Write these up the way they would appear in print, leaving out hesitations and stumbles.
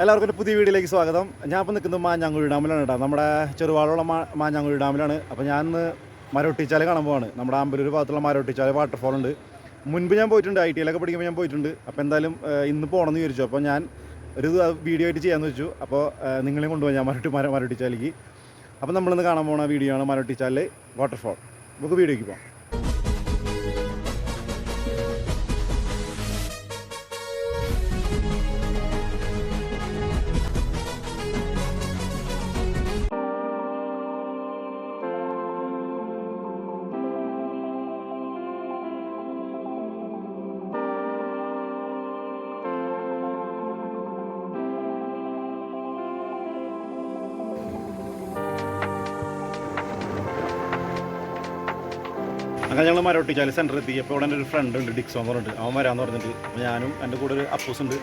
എല്ലാവർക്കും ഒരു പുതിയ വീഡിയോയിലേക്ക് സ്വാഗതം. ഞാൻ ഇപ്പോൾ നിൽക്കുന്നത് മാഞ്ഞാങ്കുഴി ഡാമിലാണ് കേട്ടോ. നമ്മുടെ ചെറുവാളുള്ള മാഞ്ഞാങ്കുഴി ഡാമിലാണ്. അപ്പോൾ ഞാൻ ഇന്ന് മരൊട്ടിച്ചാൽ കാണാൻ പോവാണ്. നമ്മുടെ അമ്പലൂർ ഭാഗത്തുള്ള മരൊട്ടിച്ചാൽ വാട്ടർഫോൾ ഉണ്ട്. മുൻപ് ഞാൻ പോയിട്ടുണ്ട്, ITLൊക്കെ പഠിക്കുമ്പോൾ ഞാൻ പോയിട്ടുണ്ട്. അപ്പോൾ എന്തായാലും ഇന്ന് പോകണമെന്ന് വിചാരിച്ചു. അപ്പോൾ ഞാൻ ഒരു വീഡിയോ ആയിട്ട് ചെയ്യാമെന്ന് വെച്ചു. അപ്പോൾ നിങ്ങളെയും കൊണ്ടുപോയി ഞാൻ മരൊട്ടിച്ചാലേക്ക്. അപ്പോൾ നമ്മളിന്ന് കാണാൻ പോകുന്ന വീഡിയോ ആണ് മരൊട്ടിച്ചാൽ വാട്ടർഫോൾ. നമുക്ക് വീഡിയോയ്ക്ക് പോകാം. അങ്ങനെ ഞങ്ങൾ മരൊട്ടിച്ചാൽ സെൻറ്റർ എത്തി. അപ്പോൾ ഇവിടെ എൻ്റെ ഒരു ഫ്രണ്ട് ഉണ്ട്, ഡിക്സോ എന്ന് പറഞ്ഞിട്ട്. അവൻ വരാമെന്ന് പറഞ്ഞിട്ട് അപ്പോൾ ഞാനും എൻ്റെ കൂടെ ഒരു അപ്പൂസ് ഉണ്ട്.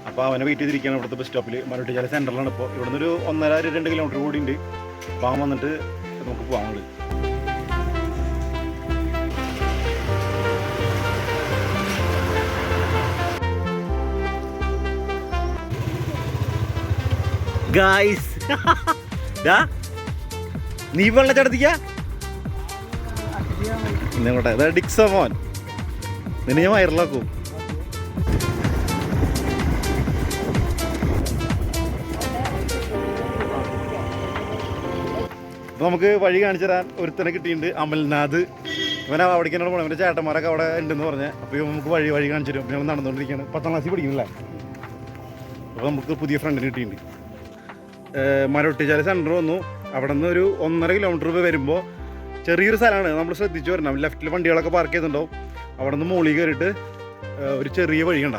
അപ്പോൾ അവനെ വെയിറ്റ് ചെയ്തിരിക്കുകയാണ് ഇവിടുത്തെ ബസ് സ്റ്റോപ്പിൽ. മരൊട്ടിച്ചാൽ സെൻറ്ററിലാണ്. ഇപ്പോൾ ഇവിടെ നിന്ന് ഒരു 1.5-2 കിലോമീറ്റർ കൂടി ഉണ്ട്. അപ്പോൾ അവൻ വന്നിട്ട് നമുക്ക് പോകാൻ. ഗായ്സ് നീ വെള്ളച്ചാട്ടത്തിക്കാ ഇന്നോട്ടെ. അതായത് ഡിക്സോ മോൻ, നിന്നെ ഞാൻ വൈറലാക്കും. അപ്പോൾ നമുക്ക് വഴി കാണിച്ചു തരാൻ ഒരുത്തനെ കിട്ടിയിട്ടുണ്ട്, അമൽനാഥ്. ഇവനെ അവിടേക്ക് എന്നോട് പോകണം. ഇവൻ്റെ ചേട്ടന്മാരൊക്കെ അവിടെ ഉണ്ടെന്ന് പറഞ്ഞാൽ. അപ്പോൾ നമുക്ക് വഴി കാണിച്ചു തരും. ഞങ്ങൾ നടന്നുകൊണ്ടിരിക്കുകയാണ്. 10ാം ക്ലാസ്സിൽ പഠിക്കുന്നില്ല. അപ്പോൾ നമുക്ക് പുതിയ ഫ്രണ്ടിന് കിട്ടിയിട്ടുണ്ട്. മരൊട്ടിച്ചാൽ സെൻറ്റർ വന്നു. അവിടെ നിന്ന് ഒരു 1.5 കിലോമീറ്റർ വരുമ്പോൾ ചെറിയൊരു സ്ഥലമാണ്, നമ്മൾ ശ്രദ്ധിച്ചു വരണം. ലെഫ്റ്റിൽ വണ്ടികളൊക്കെ പാർക്ക് ചെയ്തിട്ടുണ്ടാവും. അവിടെ നിന്ന് മുകളിൽ കയറിയിട്ട് ഒരു ചെറിയ വഴി കണ്ട.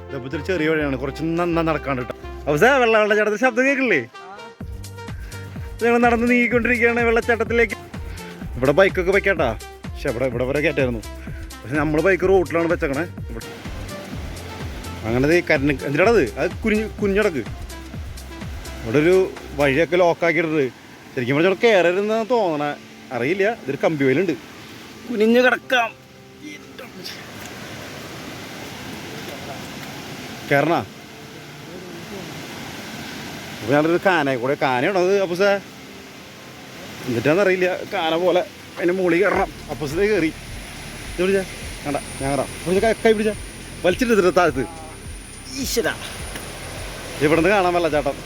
ഇതപ്പോൾ ഒരു ചെറിയ വഴിയാണ്, കുറച്ച് നടക്കാണ്ട് കേട്ടോ. അപ്പോൾ വെള്ളച്ചാട്ടത്തിൽ ശബ്ദം കേൾക്കില്ലേ? ഞങ്ങൾ നടന്ന് നീങ്ങിക്കൊണ്ടിരിക്കുകയാണ് വെള്ളച്ചാട്ടത്തിലേക്ക്. ഇവിടെ ബൈക്കൊക്കെ വെക്കാട്ടാ. പക്ഷെ ഇവിടെ വരെ കയറ്റായിരുന്നു. പക്ഷെ നമ്മൾ ബൈക്ക് റോട്ടിലാണ് വെച്ചേക്കണേ. അങ്ങനെ എന്തിനാണത്? അത് കുഞ്ഞടക്ക്. ഇവിടെ ഒരു വഴിയൊക്കെ ലോക്കാക്കിയിട്ടുണ്ട്. ശരിക്കും പറഞ്ഞാൽ കയറരുതെന്നാണ് തോന്നണേ, അറിയില്ല. ഇതൊരു കമ്പി വയലുണ്ട്, കുനിഞ്ഞ് കിടക്കാം. കയറണ അപ്പോൾ ഞാനൊരു കാനയാണോ അത് അപ്പൂസേ? എന്നിട്ടാണെന്നറിയില്ല, കാന പോലെ അതിൻ്റെ മുകളിൽ കയറണം. അപ്പൂസേ കയറി പിടിച്ചാ വേണ്ട, ഞാൻ കയറാം. കൈ പിടിച്ചാ വലിച്ചിട്ട് താഴത്ത്. ഈശ്വര, ഇവിടെ നിന്ന് കാണാൻ വെള്ളച്ചാട്ടം.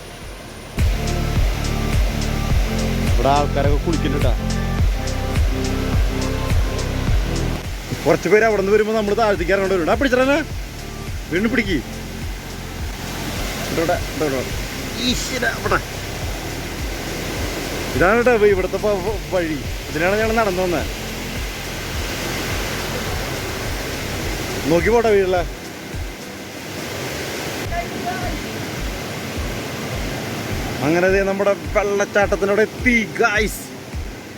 ഇവിടെ ആൾക്കാരൊക്കെ കുളിക്കുന്നുണ്ടാ. കുറച്ച് പേര് അവിടെ നിന്ന് വരുമ്പോൾ നമ്മൾ താഴ്ത്തിക്ക് ഇറങ്ങേണ്ടി വരും. പിടിച്ചിട്ടന്നെ വീണ്ടും പിടിക്ക്. ഇതാണ് കേട്ടോ ഇവിടുത്തെ വഴി. ഇതിനാണ് ഞങ്ങൾ നടന്നു വന്നത്. നോക്കി പോട്ടെ വീട്ടിലെ. അങ്ങനെ നമ്മുടെ വെള്ളച്ചാട്ടത്തിനോട് എത്തി ഗായ്സ്.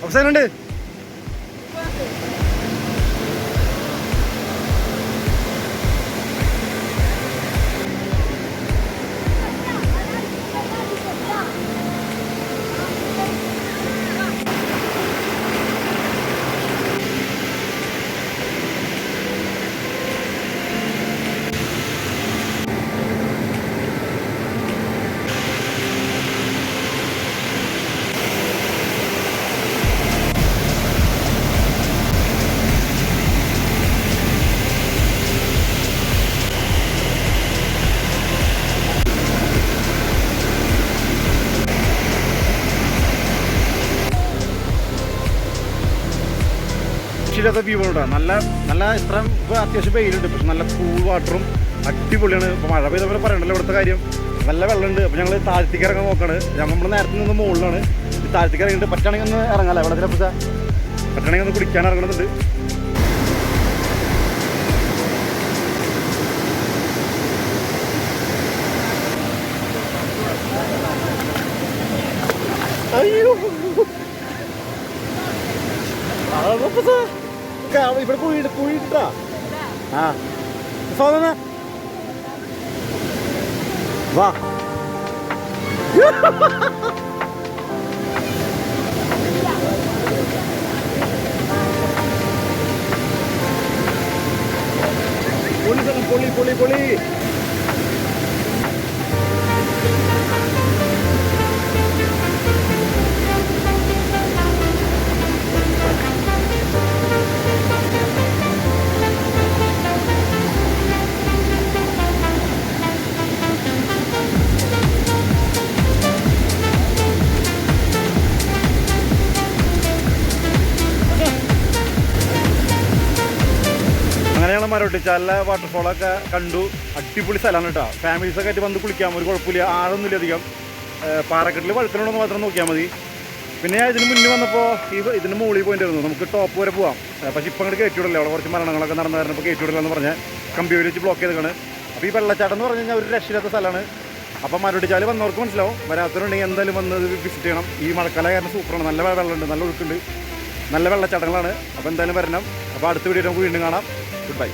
അവസാനമുണ്ട്. ാത്ത വ്യൂ ആണ്. നല്ല ഇത്ര ഇപ്പോൾ അത്യാവശ്യം വെയിലുണ്ട്, പക്ഷെ നല്ല കൂൾ വാട്ടറും അടിപൊളിയാണ്. ഇപ്പോൾ മഴ പെയ്ത പോലെ പറയണ്ടല്ലോ ഇവിടുത്തെ കാര്യം. നല്ല വെള്ളമുണ്ട്. അപ്പോൾ ഞങ്ങൾ താഴ്ത്തിക്ക് ഇറങ്ങാൻ നോക്കുകയാണ്. നമ്മൾ നേരത്തെ നിന്ന് മുകളിലാണ്. താഴ്ത്തിക്ക് ഇറങ്ങിയിട്ട് പറ്റുകയാണെങ്കിൽ ഒന്ന് ഇറങ്ങാമല്ലേ വെള്ളത്തിലപ്പോൾ സാർ? പറ്റുകയാണെങ്കിൽ ഒന്ന് കുടിക്കാൻ ഇറങ്ങുന്നുണ്ട്. അയ്യോ ഇവിടെ കുഴിയിട്ടാ. ആ സാധന വാ. പൊളി പൊളി പൊളി പൊളി. മരവട്ടിച്ചാലിലെ വാട്ടർഫോളൊക്കെ കണ്ടു. അടിപൊളി സ്ഥലമാണ് കേട്ടോ. ഫാമിലീസൊക്കെ ആയിട്ട് വന്ന് കുളിക്കാം, ഒരു കുഴപ്പമില്ല. ആഴൊന്നുമില്ല അധികം. പാറക്കെട്ടിൽ വഴുക്കലുണ്ടെന്ന് മാത്രം നോക്കിയാൽ മതി. പിന്നെ ഞാൻ ഇതിന് മുന്നേ വന്നപ്പോൾ ഇതിന് മുകളിൽ പോയിട്ടായിരുന്നു, നമുക്ക് ടോപ്പ് വരെ പോകാം. പക്ഷേ ഇപ്പം അങ്ങോട്ട് കയറ്റിവിടില്ല, അവിടെ കുറച്ച് മരണങ്ങളൊക്കെ നടന്നു വരുന്നപ്പോൾ കയറ്റിവിടില്ല എന്ന് പറഞ്ഞാൽ കമ്പി വെച്ച് ബ്ലോക്ക് ചെയ്തേക്കാണ്. അപ്പോൾ ഈ വെള്ളച്ചാട്ടം എന്ന് പറഞ്ഞു കഴിഞ്ഞാൽ ഒരു രക്ഷയില്ലാത്ത സ്ഥലമാണ്. അപ്പം മരവട്ടിച്ചാൽ വന്നവർക്ക് മനസ്സിലാവും, വരാത്തവരുണ്ടെങ്കിൽ എന്തായാലും വന്ന് വിസിറ്റ് ചെയ്യണം. ഈ മഴക്കാലം കാരണം സൂപ്പറാണ്, നല്ല വെള്ളമുണ്ട്, നല്ല ഒഴുക്കുണ്ട്, നല്ല വെള്ളച്ചാട്ടങ്ങളാണ്. അപ്പോൾ എന്തായാലും വരണം. അപ്പോൾ അടുത്ത വീഡിയോ നമുക്ക് വീണ്ടും കാണാം. Good bye.